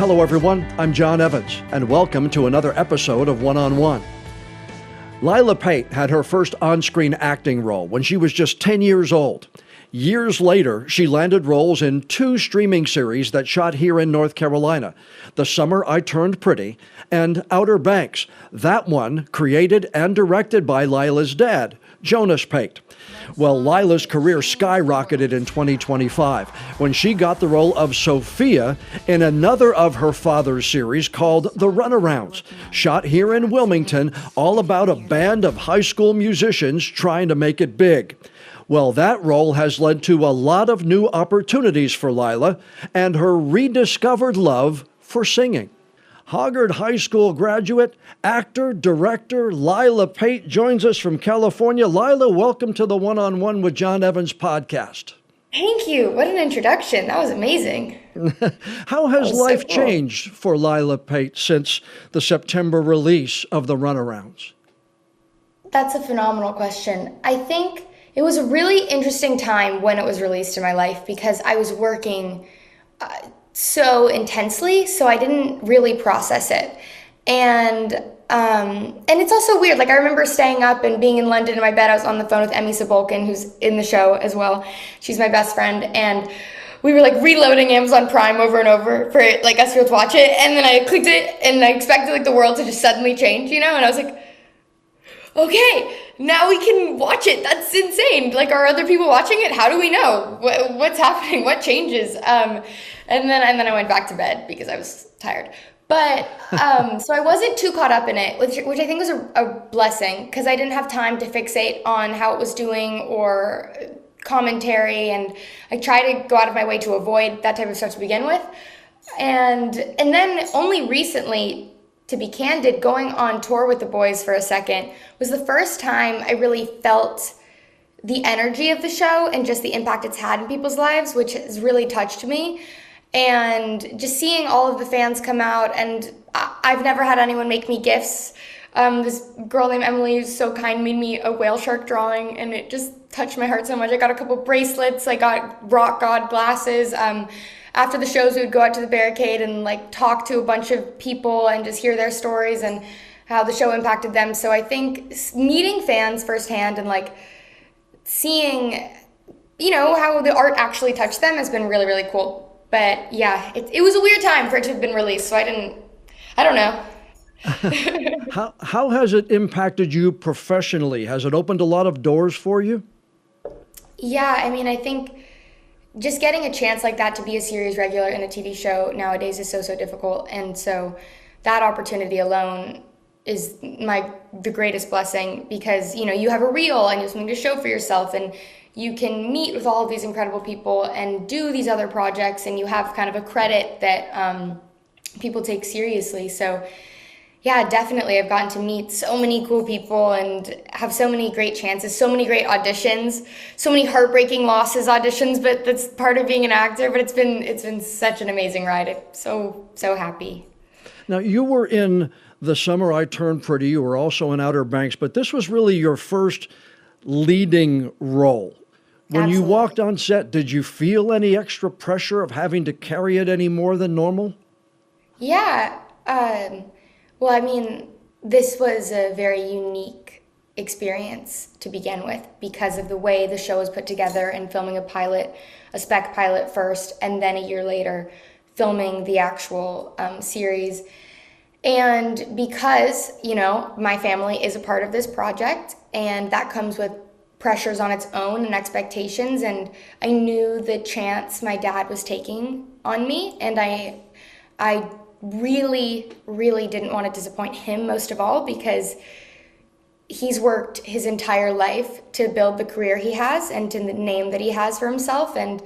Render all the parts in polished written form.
Hello everyone, I'm Jon Evans, and welcome to another episode of One-on-One. Lilah Pate had her first on-screen acting role when she was just 10 years old. Years later, she landed roles in 2 streaming series that shot here in North Carolina, The Summer I Turned Pretty and Outer Banks, that one created and directed by Lilah's dad, Jonas Pate. Well, Lilah's career skyrocketed in 2025 when she got the role of Sophia in another of her father's series called The Runarounds, shot here in Wilmington, all about a band of high school musicians trying to make it big. Well, that role has led to a lot of new opportunities for Lilah and her rediscovered love for singing. Hoggard High School graduate, actor, director Lilah Pate joins us from California. Lilah, welcome to the One-on-One with Jon Evans podcast. Thank you. What an introduction. That was amazing. How has life changed for Lilah Pate since the September release of The Runarounds? That's a phenomenal question. I think it was a really interesting time when it was released in my life because I was working so intensely, so I didn't really process it. And it's also weird. Like, I remember staying up and being in London in my bed. I was on the phone with Emmy Sabolkin, who's in the show as well. She's my best friend. And we were like reloading Amazon Prime over and over for like us to be able to watch it. And then I clicked it and I expected like the world to just suddenly change, you know? And I was like, okay, now we can watch it. That's insane. Like, are other people watching it? How do we know what's happening? What changes? And then I went back to bed because I was tired. But so I wasn't too caught up in it, which I think was a blessing because I didn't have time to fixate on how it was doing or commentary, and I try to go out of my way to avoid that type of stuff to begin with. And then only recently, to be candid, going on tour with the boys for a second was the first time I really felt the energy of the show and just the impact it's had in people's lives, which has really touched me. And just seeing all of the fans come out, and I've never had anyone make me gifts. This girl named Emily, who's so kind, made me a whale shark drawing, and it just touched my heart so much. I got a couple bracelets, I got rock god glasses. After the shows, we would go out to the barricade and like talk to a bunch of people and just hear their stories and how the show impacted them. So I think meeting fans firsthand and like seeing, you know, how the art actually touched them has been really, really cool. But yeah, it was a weird time for it to have been released, so I don't know. How has it impacted you professionally? Has it opened a lot of doors for you? Yeah, I mean, I think just getting a chance like that to be a series regular in a TV show nowadays is so difficult. And so that opportunity alone is the greatest blessing because, you know, you have a reel and you have something to show for yourself, and you can meet with all of these incredible people and do these other projects, and you have kind of a credit that people take seriously. So yeah, definitely I've gotten to meet so many cool people and have so many great chances, so many great auditions, so many heartbreaking losses auditions, but that's part of being an actor. But it's been such an amazing ride. I'm so happy. Now, you were in The Summer I Turned Pretty. You were also in Outer Banks, but this was really your first leading role. When Absolutely. you walked on set, did you feel any extra pressure of having to carry it any more than normal? Yeah. Well, I mean, this was a very unique experience to begin with because of the way the show was put together and filming a spec pilot first, and then a year later filming the actual series. And because, you know, my family is a part of this project, and that comes with pressures on its own and expectations, and I knew the chance my dad was taking on me, and I really didn't want to disappoint him most of all because he's worked his entire life to build the career he has and to the name that he has for himself, and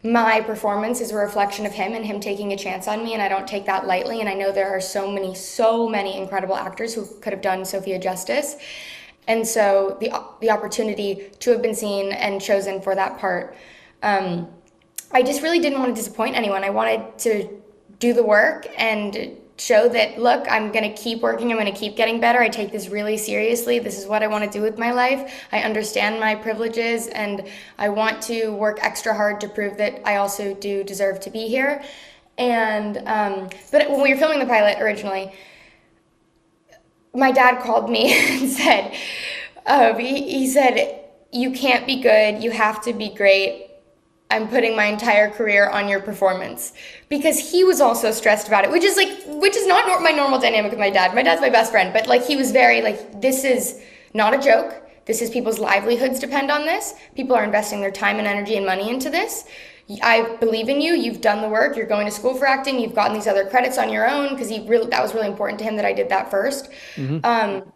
my performance is a reflection of him and him taking a chance on me, and I don't take that lightly. And I know there are so many incredible actors who could have done Sophia justice. And so the opportunity to have been seen and chosen for that part, I just really didn't want to disappoint anyone. I wanted to do the work and show that, look, I'm going to keep working. I'm going to keep getting better. I take this really seriously. This is what I want to do with my life. I understand my privileges, and I want to work extra hard to prove that I also do deserve to be here. And but when we were filming the pilot originally, my dad called me and said, he said, "You can't be good. You have to be great. I'm putting my entire career on your performance," because he was also stressed about it, which is not my normal dynamic with my dad. My dad's my best friend, but like he was very like, this is not a joke. This is people's livelihoods depend on this. People are investing their time and energy and money into this. I believe in you. You've done the work. You're going to school for acting. You've gotten these other credits on your own, because that was really important to him that I did that first. Mm-hmm.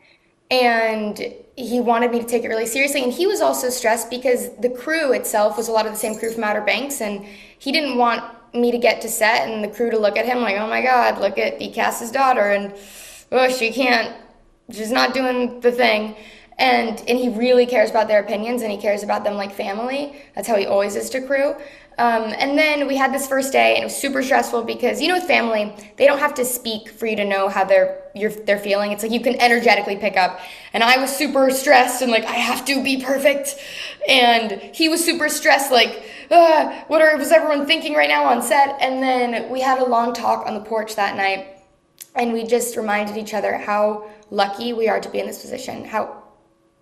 And he wanted me to take it really seriously. And he was also stressed because the crew itself was a lot of the same crew from Outer Banks, and he didn't want me to get to set and the crew to look at him like, oh my God, look at Cass's daughter, and she's not doing the thing. And he really cares about their opinions, and he cares about them like family. That's how he always is to crew. And then we had this first day, and it was super stressful because, with family, they don't have to speak for you to know how they're feeling. It's like you can energetically pick up. And I was super stressed and like, I have to be perfect. And he was super stressed, like, was everyone thinking right now on set? And then we had a long talk on the porch that night, and we just reminded each other how lucky we are to be in this position, how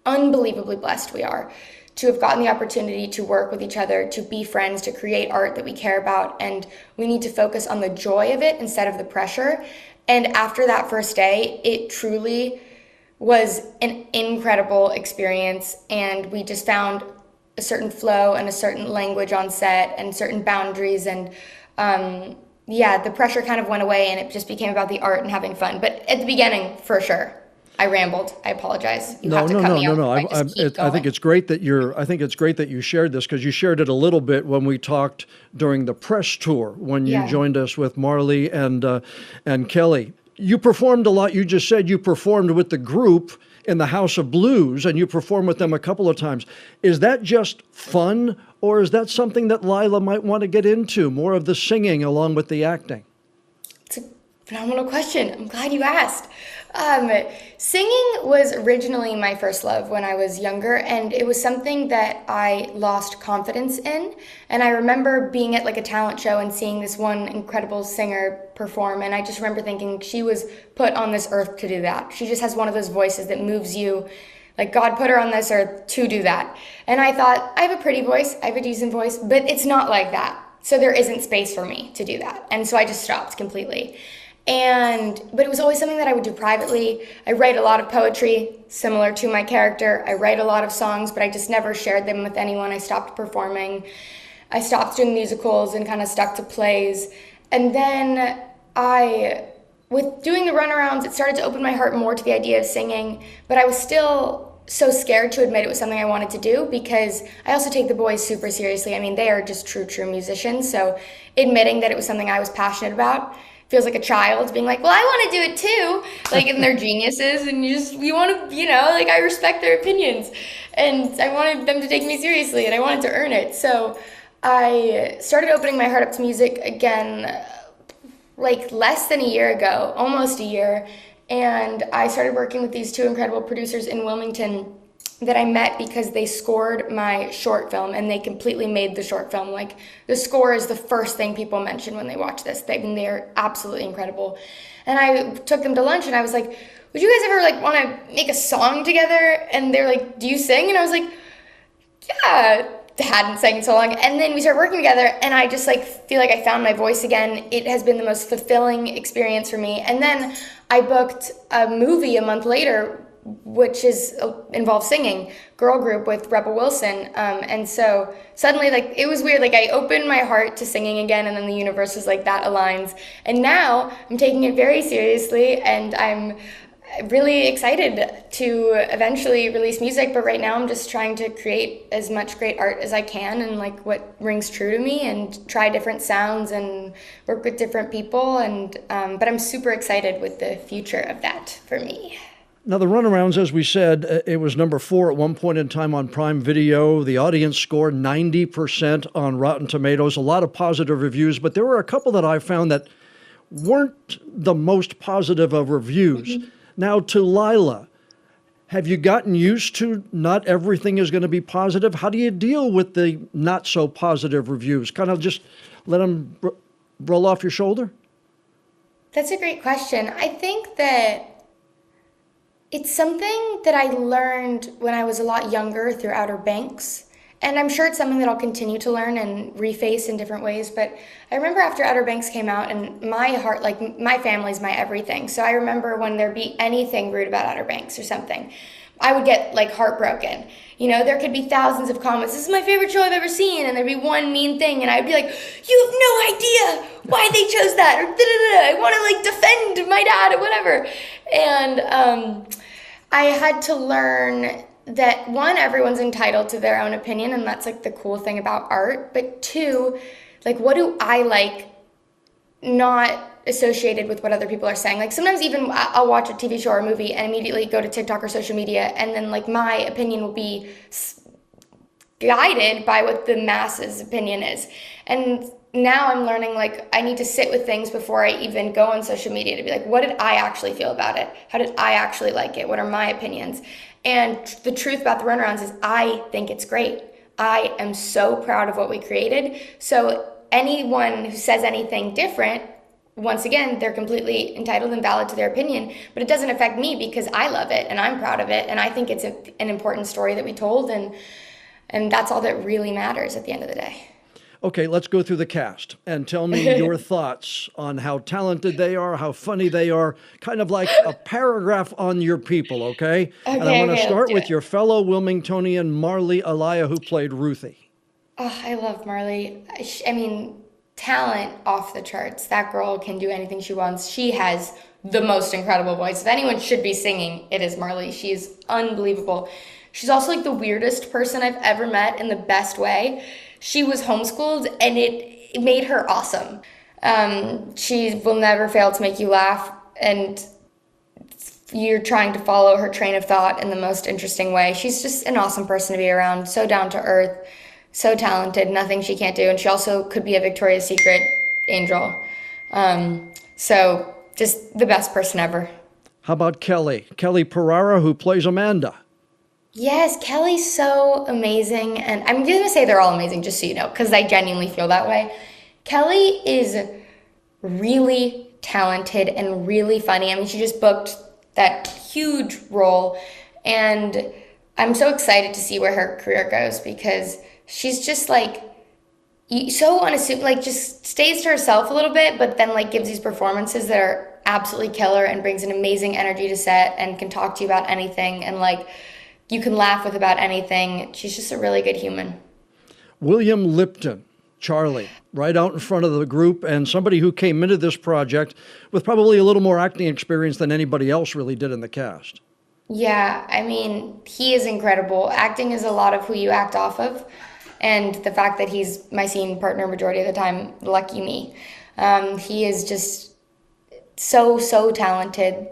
unbelievably blessed we are to have gotten the opportunity to work with each other, to be friends, to create art that we care about, and we need to focus on the joy of it instead of the pressure. And after that first day, it truly was an incredible experience, and we just found a certain flow and a certain language on set and certain boundaries, and the pressure kind of went away, and it just became about the art and having fun. But at the beginning, for sure, I rambled. I apologize. You have to cut me off. No. I think it's great that you shared this, because you shared it a little bit when we talked during the press tour when you joined us with Marley and Kelly. You performed a lot. You just said you performed with the group in the House of Blues, and you performed with them a couple of times. Is that just fun, or is that something that Lilah might want to get into, more of the singing along with the acting? It's a phenomenal question. I'm glad you asked. Singing was originally my first love when I was younger, and it was something that I lost confidence in. And I remember being at like a talent show and seeing this one incredible singer perform, and I just remember thinking she was put on this earth to do that. She just has one of those voices that moves you, like God put her on this earth to do that. And I thought, I have a pretty voice, I have a decent voice, but it's not like that. So there isn't space for me to do that. And so I just stopped completely. But it was always something that I would do privately. I write a lot of poetry, similar to my character. I write a lot of songs, but I just never shared them with anyone. I stopped performing. I stopped doing musicals and kind of stuck to plays. And then with doing the Runarounds, it started to open my heart more to the idea of singing, but I was still so scared to admit it was something I wanted to do, because I also take the boys super seriously. I mean, they are just true musicians, so admitting that it was something I was passionate about feels like a child being like, well, I want to do it too. Like, and they're geniuses, and you want to, like, I respect their opinions, and I wanted them to take me seriously, and I wanted to earn it. So I started opening my heart up to music again, like less than a year ago, almost a year. And I started working with these two incredible producers in Wilmington that I met because they scored my short film, and they completely made the short film. Like, the score is the first thing people mention when they watch this. They're absolutely incredible. And I took them to lunch, and I was like, would you guys ever like want to make a song together? And they're like, do you sing? And I was like, yeah. Hadn't sang in so long. And then we started working together, and I just like feel like I found my voice again. It has been the most fulfilling experience for me. And then I booked a movie a month later, which involves singing, girl group with Rebel Wilson. And so suddenly, like, it was weird. Like, I opened my heart to singing again, and then the universe was like, that aligns. And now I'm taking it very seriously, and I'm really excited to eventually release music, but right now I'm just trying to create as much great art as I can, and like what rings true to me, and try different sounds and work with different people, and but I'm super excited with the future of that for me. Now, the Runarounds, as we said, it was number 4 at one point in time on Prime Video. The audience score 90% on Rotten Tomatoes, a lot of positive reviews, but there were a couple that I found that weren't the most positive of reviews. Mm-hmm. Now, to Lilah, have you gotten used to not everything is going to be positive? How do you deal with the not so positive reviews? Kind of just let them roll off your shoulder? That's a great question. I think that it's something that I learned when I was a lot younger through Outer Banks. And I'm sure it's something that I'll continue to learn and reface in different ways. But I remember after Outer Banks came out, and my heart, like my family's my everything. So I remember when there'd be anything rude about Outer Banks or something, I would get like heartbroken. You know, there could be thousands of comments. This is my favorite show I've ever seen. And there'd be one mean thing. And I'd be like, you have no idea why they chose that. Or da-da-da-da. I want to like defend my dad or whatever. And I had to learn that one, everyone's entitled to their own opinion, and that's like the cool thing about art. But two, like, what do I like, not associated with what other people are saying? Like sometimes even I'll watch a TV show or a movie and immediately go to TikTok or social media, and then like my opinion will be guided by what the masses' opinion is. And now I'm learning, like, I need to sit with things before I even go on social media to be like, what did I actually feel about it? How did I actually like it? What are my opinions? And the truth about the Runarounds is I think it's great. I am so proud of what we created. So anyone who says anything different, once again, they're completely entitled and valid to their opinion, but it doesn't affect me because I love it and I'm proud of it. And I think it's an important story that we told, and that's all that really matters at the end of the day. Okay, let's go through the cast and tell me your thoughts on how talented they are, how funny they are, kind of like a paragraph on your people, okay? And I want to start with your fellow Wilmingtonian Marlee Aliyah, who played Ruthie. Oh, I love Marlee. I mean, talent off the charts. That girl can do anything she wants. She has the most incredible voice. If anyone should be singing, it is Marlee. She is unbelievable. She's also like the weirdest person I've ever met in the best way. She was homeschooled, and it made her awesome. She will never fail to make you laugh, and you're trying to follow her train of thought in the most interesting way. She's just an awesome person to be around, so down to earth, so talented, nothing she can't do, and she also could be a Victoria's Secret angel. So just the best person ever. How about Kelly Perara, who plays Amanda? Yes, Kelly's so amazing, and I'm going to say they're all amazing, just so you know, because I genuinely feel that way. Kelly is really talented and really funny. I mean, she just booked that huge role, and I'm so excited to see where her career goes, because she's just like so unassuming, like just stays to herself a little bit, but then like gives these performances that are absolutely killer and brings an amazing energy to set and can talk to you about anything, and like you can laugh with about anything. She's just a really good human. William Lipton, Charlie, right out in front of the group, and somebody who came into this project with probably a little more acting experience than anybody else really did in the cast. Yeah, I mean, he is incredible. Acting is a lot of who you act off of, and the fact that he's my scene partner majority of the time, lucky me. He is just so talented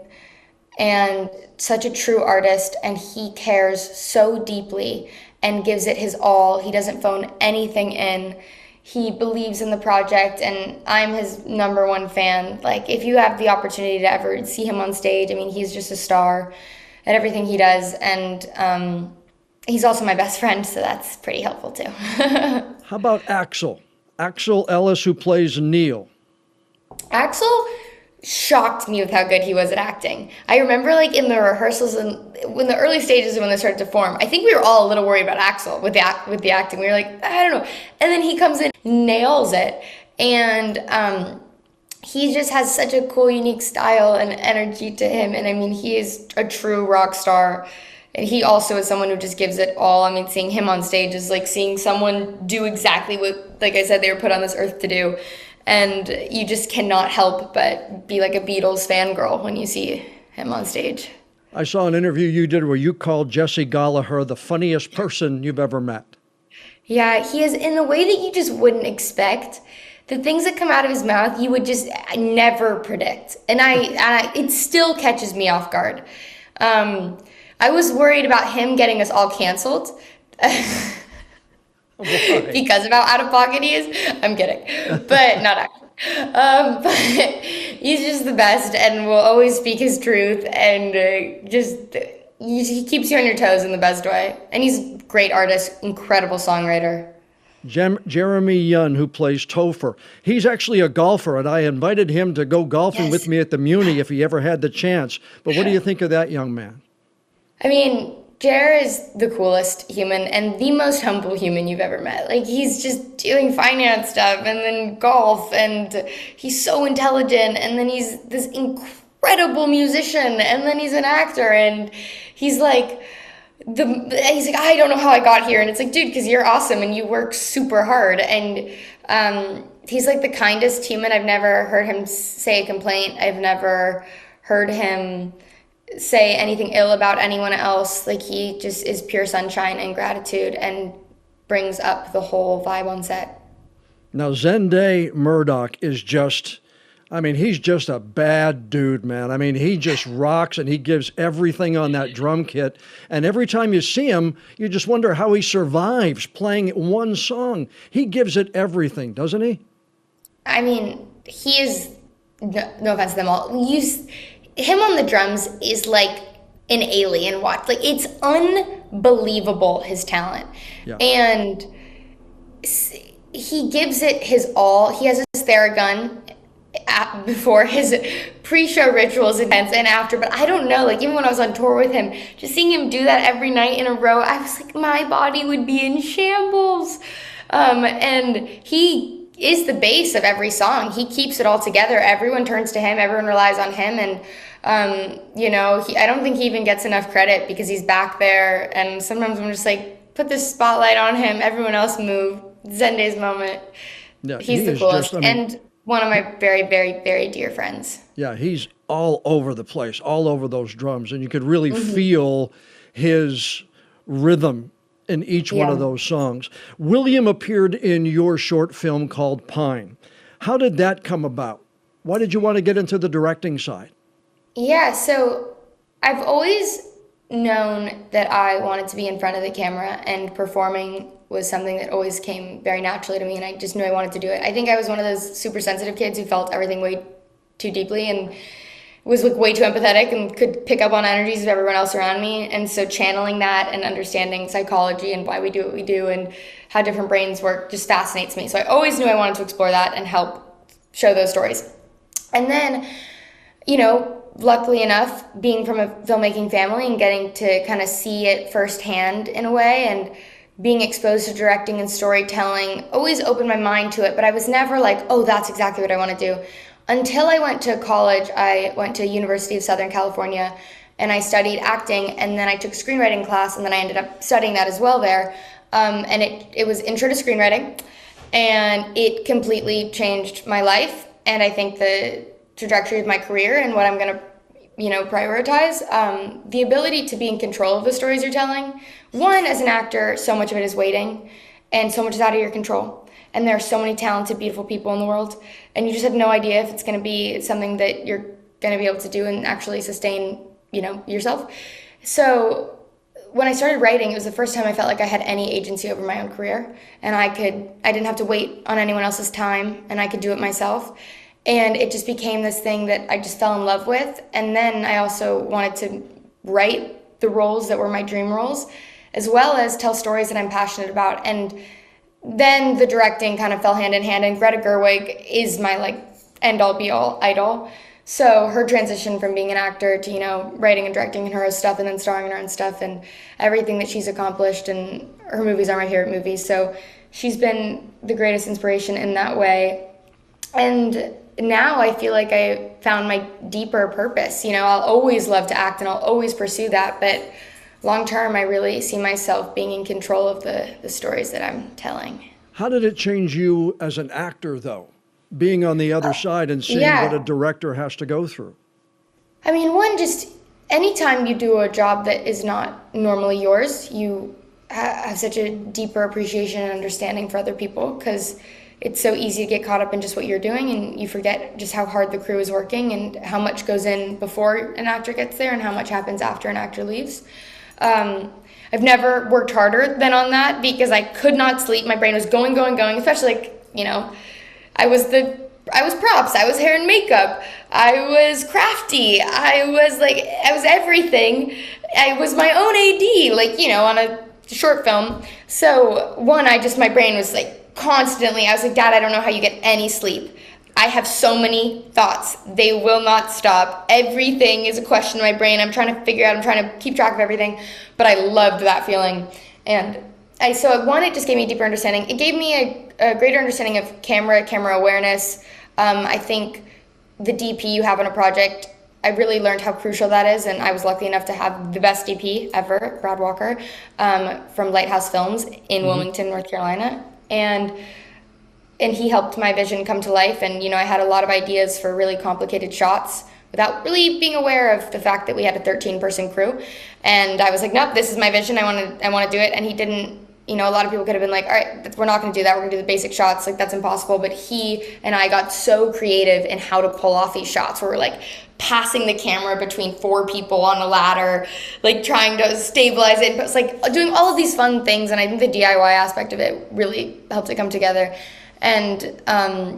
and such a true artist, and he cares so deeply and gives it his all. He doesn't phone anything in. He believes in the project, and I'm his #1 fan. Like, if you have the opportunity to ever see him on stage, I mean, he's just a star at everything he does, and he's also my best friend, so that's pretty helpful too. How about Axel Ellis, who plays Neil? Axel shocked me with how good he was at acting. I remember like in the rehearsals and when the early stages when they started to form, I think we were all a little worried about Axel with the acting. We were like, I don't know. And then he comes in, nails it. And he just has such a cool, unique style and energy to him. And I mean, he is a true rock star. And he also is someone who just gives it all. I mean, seeing him on stage is like seeing someone do exactly what, like I said, they were put on this earth to do. And you just cannot help but be like a Beatles fangirl when you see him on stage. I saw an interview you did where you called Jesse Gallagher the funniest person you've ever met. Yeah, he is in a way that you just wouldn't expect. The things that come out of his mouth, you would just never predict. And it still catches me off guard. I was worried about him getting us all canceled. Because of how out of pocket he is. I'm kidding, but not actually. But he's just the best and will always speak his truth, and he keeps you on your toes in the best way. And he's a great artist, incredible songwriter. Jeremy Yun, who plays Topher. He's actually a golfer, and I invited him to go golfing with me at the Muni if he ever had the chance. But what do you think of that young man? I mean, Jer is the coolest human and the most humble human you've ever met. Like, he's just doing finance stuff and then golf, and he's so intelligent, and then he's this incredible musician, and then he's an actor, and he's like, I don't know how I got here. And it's like, dude, because you're awesome and you work super hard. And he's like the kindest human. I've never heard him say a complaint. I've never heard him say anything ill about anyone else. Like, he just is pure sunshine and gratitude and brings up the whole vibe on set. Now, Zende Murdoch is just, he's just a bad dude, man. He just rocks, and he gives everything on that drum kit. And every time you see him, you just wonder how he survives playing one song. He gives it everything, doesn't he? He is, no offense to them all, him on the drums is like an alien watch. Like, it's unbelievable, his talent. Yeah. And he gives it his all. He has his Theragun before his pre-show rituals intense and after, but I don't know, like, even when I was on tour with him, just seeing him do that every night in a row, I was like, my body would be in shambles. And he is the base of every song. He keeps it all together. Everyone turns to him, everyone relies on him, and I don't think he even gets enough credit because he's back there, and sometimes I'm just like, put this spotlight on him, everyone else move. Zende's moment. Yeah, he's the coolest. And one of my very, very, very dear friends. Yeah, he's all over the place, all over those drums. And you could really feel his rhythm in each one of those songs. William appeared in your short film called Pine. How did that come about? Why did you want to get into the directing side? Yeah, so I've always known that I wanted to be in front of the camera, and performing was something that always came very naturally to me, and I just knew I wanted to do it. I think I was one of those super sensitive kids who felt everything way too deeply and was like way too empathetic and could pick up on energies of everyone else around me. And so channeling that and understanding psychology and why we do what we do and how different brains work just fascinates me. So I always knew I wanted to explore that and help show those stories. And then, luckily enough, being from a filmmaking family and getting to kind of see it firsthand in a way, and being exposed to directing and storytelling always opened my mind to it, but I was never like, oh, that's exactly what I want to do. Until I went to college, I went to University of Southern California, and I studied acting, and then I took a screenwriting class, and then I ended up studying that as well there. And it was intro to screenwriting, and it completely changed my life, and I think the trajectory of my career and what I'm going to prioritize, the ability to be in control of the stories you're telling. One, as an actor, so much of it is waiting, and so much is out of your control. And there are so many talented, beautiful people in the world, and you just have no idea if it's going to be something that you're going to be able to do and actually sustain, yourself. So when I started writing, it was the first time I felt like I had any agency over my own career, and I didn't have to wait on anyone else's time, and I could do it myself. And it just became this thing that I just fell in love with. And then I also wanted to write the roles that were my dream roles, as well as tell stories that I'm passionate about. And then the directing kind of fell hand in hand, and Greta Gerwig is my end-all be-all idol. So her transition from being an actor to, writing and directing her own stuff and then starring in her own stuff and everything that she's accomplished, and her movies are my favorite movies. So she's been the greatest inspiration in that way. And now I feel like I found my deeper purpose. I'll always love to act and I'll always pursue that, but long term, I really see myself being in control of the stories that I'm telling. How did it change you as an actor, though, being on the other side and seeing what a director has to go through? One, just anytime you do a job that is not normally yours, you have such a deeper appreciation and understanding for other people, because it's so easy to get caught up in just what you're doing, and you forget just how hard the crew is working and how much goes in before an actor gets there and how much happens after an actor leaves. I've never worked harder than on that, because I could not sleep. My brain was going, especially I was props, I was hair and makeup, I was crafty, I was everything. I was my own AD, on a short film. So my brain was like constantly, I was like, Dad, I don't know how you get any sleep. I have so many thoughts. They will not stop. Everything is a question in my brain. I'm trying to figure out, I'm trying to keep track of everything. But I loved that feeling. And it just gave me a deeper understanding. It gave me a greater understanding of camera awareness. I think the DP you have on a project, I really learned how crucial that is, and I was lucky enough to have the best DP ever, Brad Walker, from Lighthouse Films in Wilmington, North Carolina, and he helped my vision come to life. And I had a lot of ideas for really complicated shots without really being aware of the fact that we had a 13-person crew, and I was like, nope, this is my vision. I want to do it. And he didn't. A lot of people could have been like, all right, we're not going to do that. We're going to do the basic shots. Like, that's impossible. But he and I got so creative in how to pull off these shots where we're like passing the camera between 4 people on a ladder, like trying to stabilize it. But it's like doing all of these fun things. And I think the DIY aspect of it really helped it come together. And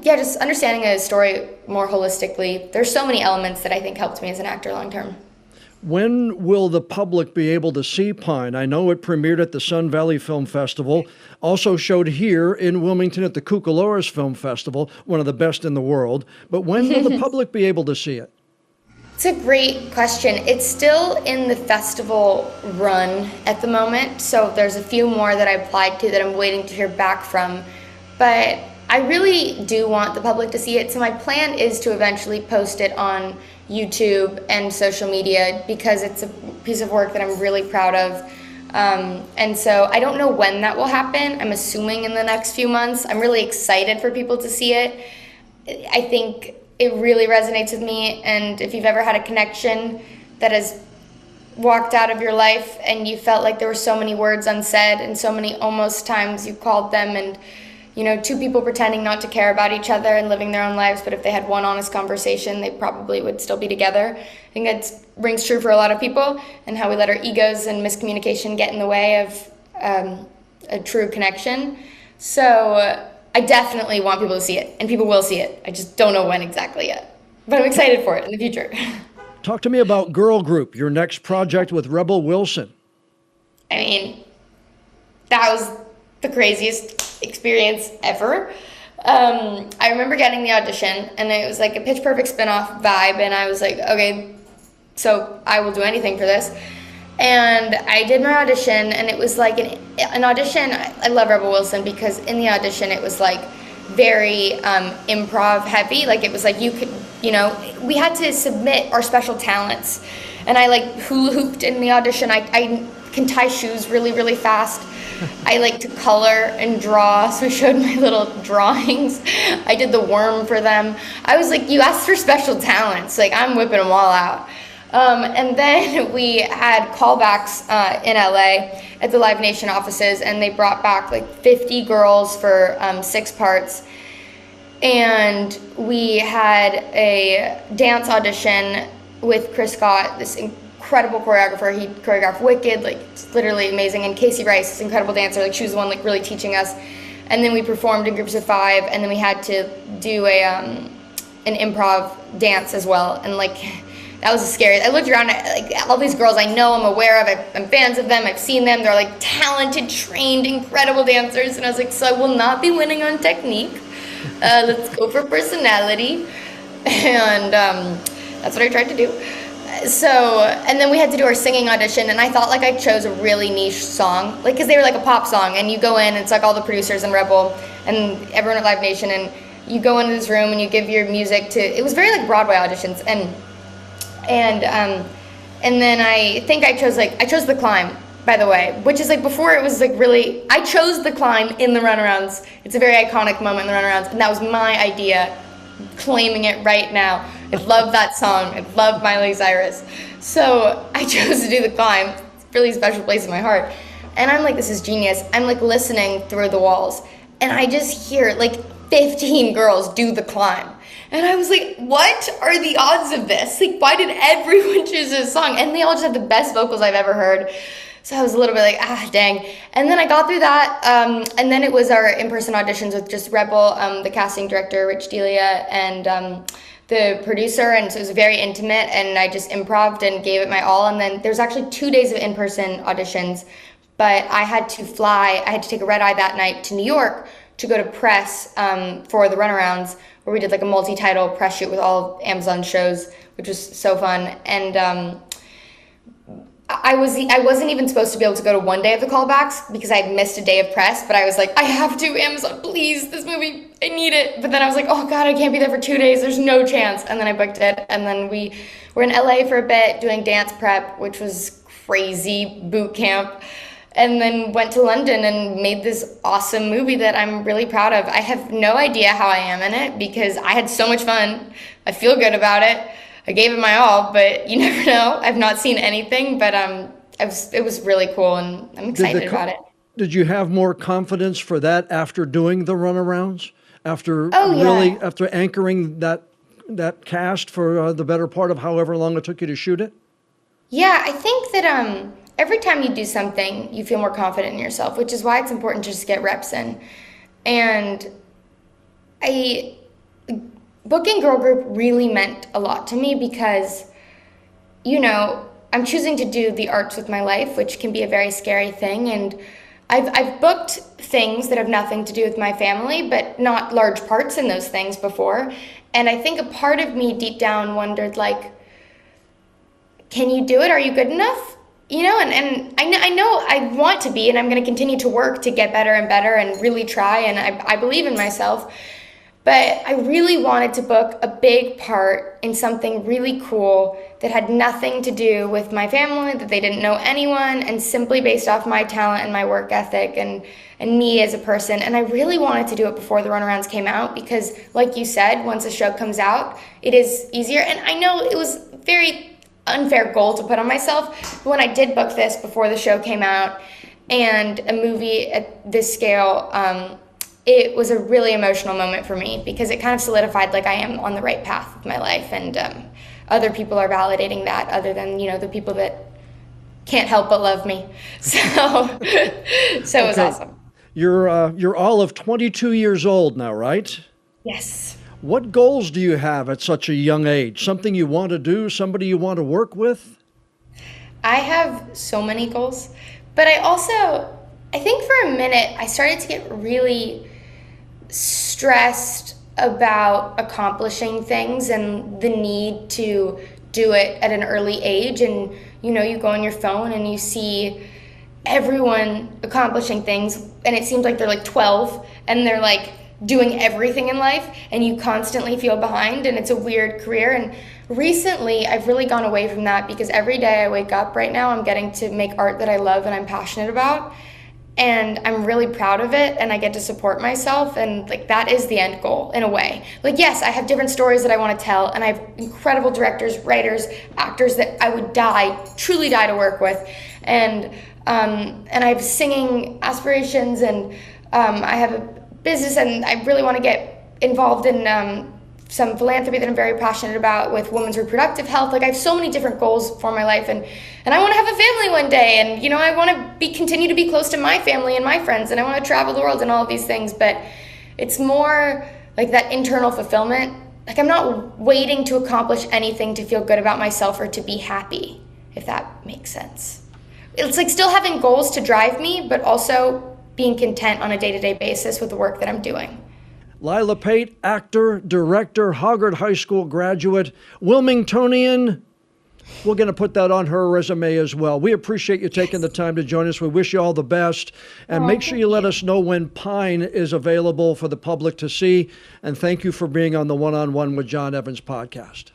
just understanding a story more holistically. There's so many elements that I think helped me as an actor long term. When will the public be able to see Pine? I know it premiered at the Sun Valley Film Festival, also showed here in Wilmington at the Cucalores Film Festival, one of the best in the world. But when will the public be able to see it? It's a great question. It's still in the festival run at the moment, so there's a few more that I applied to that I'm waiting to hear back from. But I really do want the public to see it, so my plan is to eventually post it on YouTube and social media because it's a piece of work that I'm really proud of. And so I don't know when that will happen. I'm assuming in the next few months. I'm really excited for people to see it. I think it really resonates with me, and if you've ever had a connection that has walked out of your life and you felt like there were so many words unsaid and so many almost times you called them, and 2 people pretending not to care about each other and living their own lives, but if they had one honest conversation, they probably would still be together. I think that rings true for a lot of people, and how we let our egos and miscommunication get in the way of a true connection. So I definitely want people to see it, and people will see it. I just don't know when exactly yet, but I'm excited for it in the future. Talk to me about Girl Group, your next project with Rebel Wilson. I mean, that was the craziest experience ever. I remember getting the audition, and it was like a Pitch Perfect spinoff vibe, and I was like, okay, so I will do anything for this. And I did my audition, and it was like an audition. I love Rebel Wilson because in the audition it was like very improv heavy. Like it was like we had to submit our special talents, and I like hula hooped in the audition. I can tie shoes really, really fast. I like to color and draw, so I showed my little drawings. I did the worm for them. I was like, you asked for special talents, like I'm whipping them all out. And then we had callbacks in LA at the Live Nation offices, and they brought back like 50 girls for 6 parts. And we had a dance audition with Chris Scott, this incredible choreographer. He choreographed Wicked, like it's literally amazing. And Casey Rice, this incredible dancer, like she was the one like really teaching us. And then we performed in groups of 5, and then we had to do an improv dance as well. And like that was scary. I looked around, like all these girls I know, I'm aware of, I'm fans of them, I've seen them. They're like talented, trained, incredible dancers. And I was like, so I will not be winning on technique. Let's go for personality. And that's what I tried to do. So, and then we had to do our singing audition, and I thought like I chose a really niche song, like because they were like a pop song, and you go in, it's like all the producers and Rebel and everyone at Live Nation, and you go into this room and you give your music to, it was very like Broadway auditions, and then I think I chose The Climb, by the way, which is like before it was like really, I chose The Climb in the Runarounds. It's a very iconic moment in the Runarounds, and that was my idea, claiming it right now. I love that song. I love Miley Cyrus. So I chose to do The Climb. It's a really special place in my heart. And I'm like, this is genius. I'm like listening through the walls, and I just hear like 15 girls do The Climb. And I was like, what are the odds of this? Like, why did everyone choose this song? And they all just have the best vocals I've ever heard. So I was a little bit like, dang. And then I got through that, and then it was our in-person auditions with just Rebel, the casting director, Rich Delia, and the producer, and so it was very intimate, and I just improv'd and gave it my all. And then there's actually 2 days of in-person auditions but I had to fly. I had to take a red eye that night to New York to go to press for the Runarounds, where we did like a multi-title press shoot with all Amazon shows, which was so fun. And I wasn't even supposed to be able to go to one day of the callbacks because I had missed a day of press, but I was like, I have to, Amazon, please, this movie, I need it. But then I was like, oh God, I can't be there for 2 days. There's no chance. And then I booked it. And then we were in LA for a bit doing dance prep, which was crazy boot camp. And then went to London and made this awesome movie that I'm really proud of. I have no idea how I am in it because I had so much fun. I feel good about it. I gave it my all, but you never know. I've not seen anything, but it was really cool, and I'm excited about it. Did you have more confidence for that after doing the Runarounds? After after anchoring that cast for the better part of however long it took you to shoot it? Yeah, I think that every time you do something, you feel more confident in yourself, which is why it's important to just get reps in. And booking Girl Group really meant a lot to me because, you know, I'm choosing to do the arts with my life, which can be a very scary thing. And I've booked things that have nothing to do with my family, but not large parts in those things before. And I think a part of me deep down wondered, like, can you do it? Are you good enough? You know, and I know I want to be, and I'm going to continue to work to get better and better and really try. And I believe in myself. But I really wanted to book a big part in something really cool that had nothing to do with my family, that they didn't know anyone, and simply based off my talent and my work ethic and me as a person. And I really wanted to do it before the Runarounds came out because, like you said, once a show comes out, it is easier. And I know it was a very unfair goal to put on myself, but when I did book this before the show came out and a movie at this scale, it was a really emotional moment for me because it kind of solidified like I am on the right path with my life, and other people are validating that other than, you know, the people that can't help but love me. So it was awesome. You're all of 22 years old now, right? Yes. What goals do you have at such a young age? Something you want to do? Somebody you want to work with? I have so many goals, but I think for a minute I started to get really stressed about accomplishing things and the need to do it at an early age. And you know, you go on your phone and you see everyone accomplishing things, and it seems like they're like 12 and they're like doing everything in life, and you constantly feel behind, and it's a weird career. And recently I've really gone away from that because every day I wake up right now, I'm getting to make art that I love and I'm passionate about. And I'm really proud of it, and I get to support myself, and like that is the end goal in a way. Like, yes, I have different stories that I want to tell, and I have incredible directors, writers, actors that I would truly die to work with, and I have singing aspirations, and I have a business, and I really want to get involved in some philanthropy that I'm very passionate about with women's reproductive health. Like, I have so many different goals for my life, and I want to have a family one day, and you know, I want to continue to be close to my family and my friends, and I want to travel the world and all of these things. But it's more like that internal fulfillment. Like, I'm not waiting to accomplish anything to feel good about myself or to be happy, if that makes sense. It's like still having goals to drive me, but also being content on a day-to-day basis with the work that I'm doing. Lilah Pate, actor, director, Hoggard High School graduate, Wilmingtonian. We're going to put that on her resume as well. We appreciate you taking the time to join us. We wish you all the best. And make sure you let us know when Pine is available for the public to see. And thank you for being on the One-on-One with Jon Evans podcast.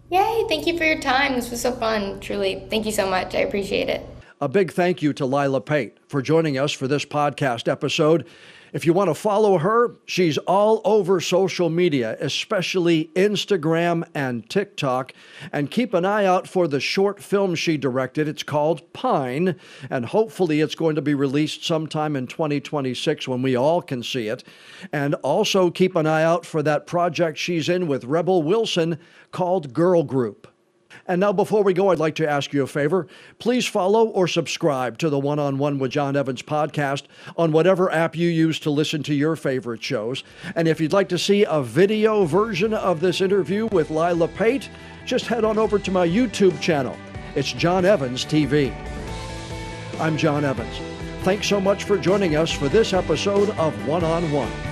Yay, thank you for your time. This was so fun, truly. Thank you so much. I appreciate it. A big thank you to Lilah Pate for joining us for this podcast episode. If you want to follow her, she's all over social media, especially Instagram and TikTok. And keep an eye out for the short film she directed. It's called Pine, and hopefully it's going to be released sometime in 2026 when we all can see it. And also keep an eye out for that project she's in with Rebel Wilson called Girl Group. And now, before we go, I'd like to ask you a favor. Please follow or subscribe to the One-on-One with Jon Evans podcast on whatever app you use to listen to your favorite shows. And if you'd like to see a video version of this interview with Lilah Pate, just head on over to my YouTube channel. It's Jon Evans TV. I'm Jon Evans. thanks so much for joining us for this episode of One on One.